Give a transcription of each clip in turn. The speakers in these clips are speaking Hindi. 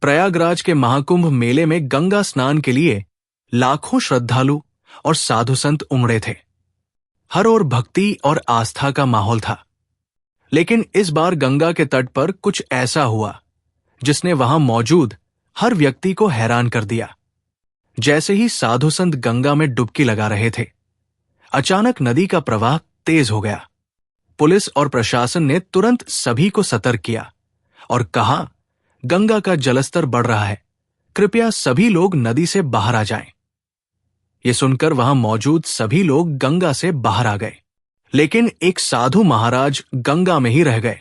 प्रयागराज के महाकुंभ मेले में गंगा स्नान के लिए लाखों श्रद्धालु और साधु संत उमड़े थे। हर ओर भक्ति और आस्था का माहौल था। लेकिन इस बार गंगा के तट पर कुछ ऐसा हुआ जिसने वहां मौजूद हर व्यक्ति को हैरान कर दिया। जैसे ही साधु संत गंगा में डुबकी लगा रहे थे, अचानक नदी का प्रवाह तेज हो गया। पुलिस और प्रशासन ने तुरंत सभी को सतर्क किया और कहा, गंगा का जलस्तर बढ़ रहा है, कृपया सभी लोग नदी से बाहर आ जाएं। ये सुनकर वहां मौजूद सभी लोग गंगा से बाहर आ गए, लेकिन एक साधु महाराज गंगा में ही रह गए।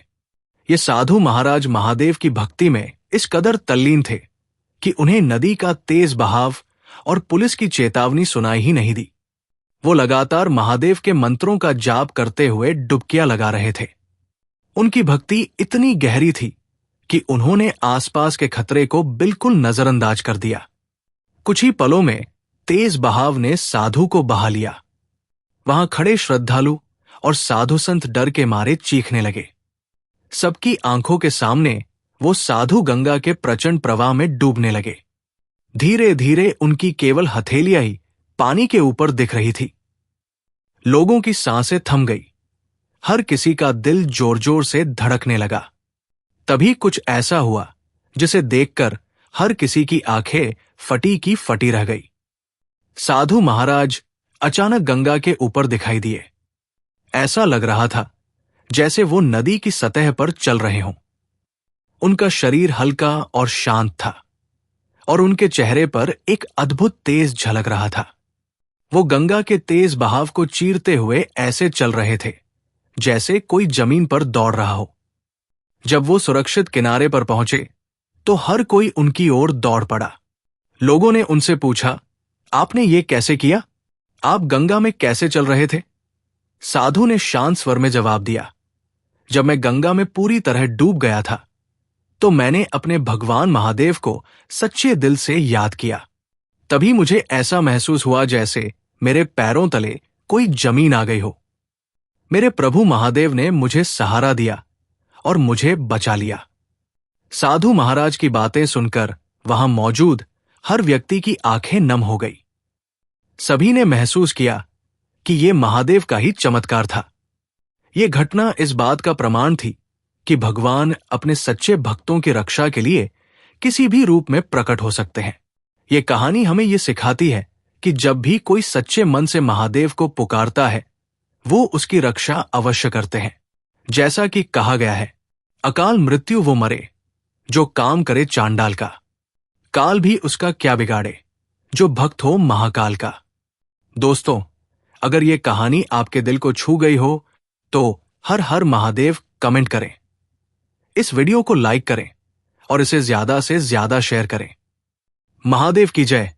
ये साधु महाराज महादेव की भक्ति में इस कदर तल्लीन थे कि उन्हें नदी का तेज बहाव और पुलिस की चेतावनी सुनाई ही नहीं दी। वो लगातार महादेव के मंत्रों का जाप करते हुए डुबकियां लगा रहे थे। उनकी भक्ति इतनी गहरी थी कि उन्होंने आसपास के खतरे को बिल्कुल नजरअंदाज कर दिया। कुछ ही पलों में तेज बहाव ने साधु को बहा लिया। वहां खड़े श्रद्धालु और साधु संत डर के मारे चीखने लगे। सबकी आंखों के सामने वो साधु गंगा के प्रचंड प्रवाह में डूबने लगे। धीरे धीरे उनकी केवल हथेलियां ही पानी के ऊपर दिख रही थी। लोगों की सांसें थम गई। हर किसी का दिल जोर जोर से धड़कने लगा। तभी कुछ ऐसा हुआ जिसे देखकर हर किसी की आंखें फटी की फटी रह गई। साधु महाराज अचानक गंगा के ऊपर दिखाई दिए। ऐसा लग रहा था जैसे वो नदी की सतह पर चल रहे हों। उनका शरीर हल्का और शांत था और उनके चेहरे पर एक अद्भुत तेज झलक रहा था। वो गंगा के तेज बहाव को चीरते हुए ऐसे चल रहे थे जैसे कोई जमीन पर दौड़ रहा हो। जब वो सुरक्षित किनारे पर पहुंचे तो हर कोई उनकी ओर दौड़ पड़ा। लोगों ने उनसे पूछा, आपने ये कैसे किया? आप गंगा में कैसे चल रहे थे? साधु ने शांत स्वर में जवाब दिया, जब मैं गंगा में पूरी तरह डूब गया था तो मैंने अपने भगवान महादेव को सच्चे दिल से याद किया। तभी मुझे ऐसा महसूस हुआ जैसे मेरे पैरों तले कोई जमीन आ गई हो। मेरे प्रभु महादेव ने मुझे सहारा दिया और मुझे बचा लिया। साधु महाराज की बातें सुनकर वहां मौजूद हर व्यक्ति की आंखें नम हो गई। सभी ने महसूस किया कि यह महादेव का ही चमत्कार था। यह घटना इस बात का प्रमाण थी कि भगवान अपने सच्चे भक्तों की रक्षा के लिए किसी भी रूप में प्रकट हो सकते हैं। यह कहानी हमें यह सिखाती है कि जब भी कोई सच्चे मन से महादेव को पुकारता है, वो उसकी रक्षा अवश्य करते हैं। जैसा कि कहा गया है, अकाल मृत्यु वो मरे जो काम करे चांडाल का, काल भी उसका क्या बिगाड़े जो भक्त हो महाकाल का। दोस्तों, अगर ये कहानी आपके दिल को छू गई हो तो हर हर महादेव कमेंट करें, इस वीडियो को लाइक करें और इसे ज्यादा से ज्यादा शेयर करें। महादेव की जय।